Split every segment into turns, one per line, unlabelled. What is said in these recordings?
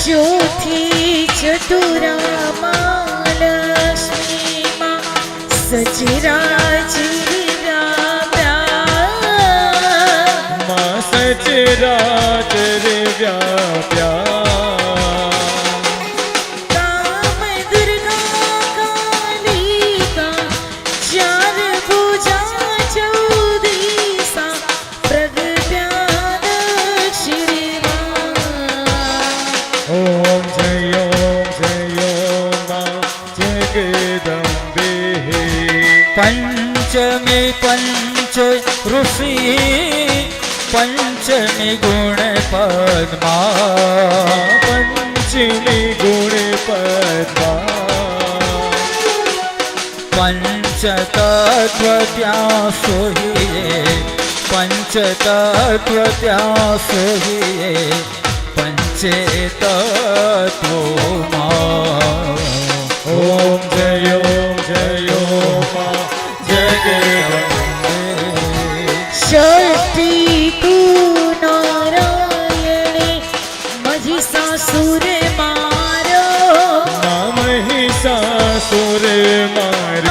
ज्योति चतुरा लक्ष्मी माँ सचराचर व्याप्या
माँ सचराचर व्याप्या
काम दुर्गा कालिका चार भुजा चौदिसा प्रगट्या दक्षिणी
ओम जय माँ जगदम्बे
पंचमी पंच ऋषि पंचमी गुण पद्मा
पंचमी गुण पद्मा
पंच तत्व त्या सोहिए पंच तत्व त्या सोहिए पंचे तत्व
ओम जय माँ जगदम्बे
शक्ति तू नारायणे महिषासुर मारो
माँ महिषासुर मार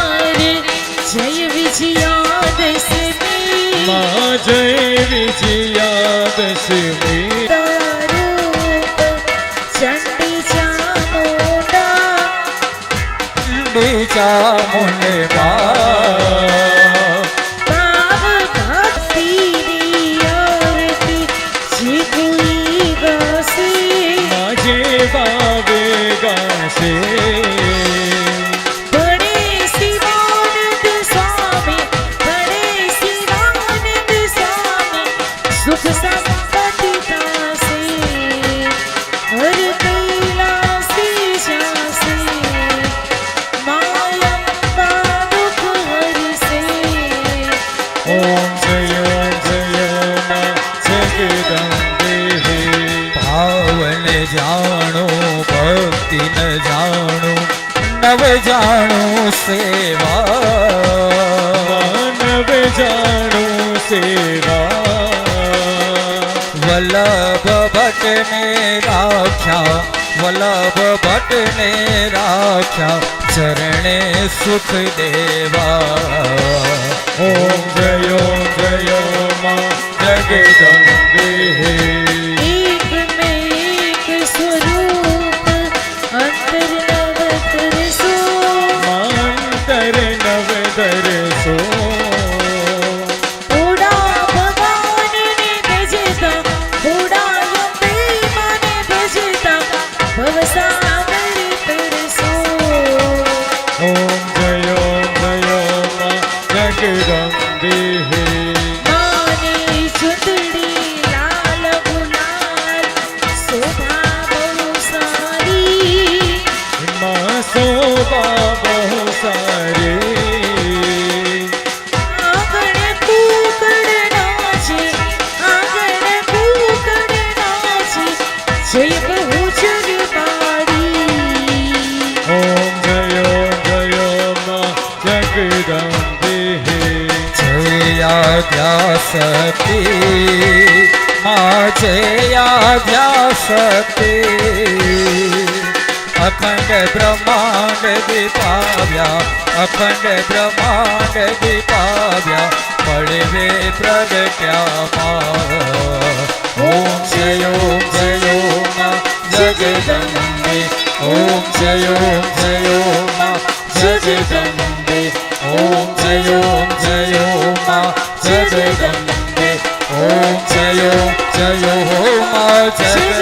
जय विजयादशमी
माँ जय विजयादशमी
रूप चंडी चामुंडा
चामुंडे
भाव भक्ति आरती जी कोई गासे
माँ जे बाबे गासे
बड़े शिवानंद स्वामी सुख संपत्ति दासे हर कैलासी जासे माया दुख हरसे
ओम जय माँ जगदम्बे
भावन जाणो भक्ति न जाणो नव जाणो सेवा
मानव जाणो सेवा
वल्लभ भट्ट ने राख्या वल्लभ भट्ट ने राख्या चरणे सुख देवा
ओम जय माँ जगदम्बे
एक में एक स्वरूप अंतर नवतर सो
मांतर नव दरसो
थोड़ा भगवान ने भेजता थोड़ा यम्बे माने भेजता भवसागर तरसो
ओम जय माँ जगदम्बे
माने चुंदड़ी लाल गुलाल शोभा बहु सारी
माँ शोभा बहु सारी
आंगण कूकड़ नाचे जय बहुचर बाड़ी
ओम जय माँ जगदम्बे
जयाद्यासती माँ जयाद्यासती अखंड ब्रह्मांड दीपाव्या अखंड ब्रह्मांड दीपाव्या पड़वे प्रगट्या ओम जय माँ जगदम्बे ओम जय माँ जगदम्बे ओम जय माँ जगदम्बे ओम जय माँ जगदम्बे।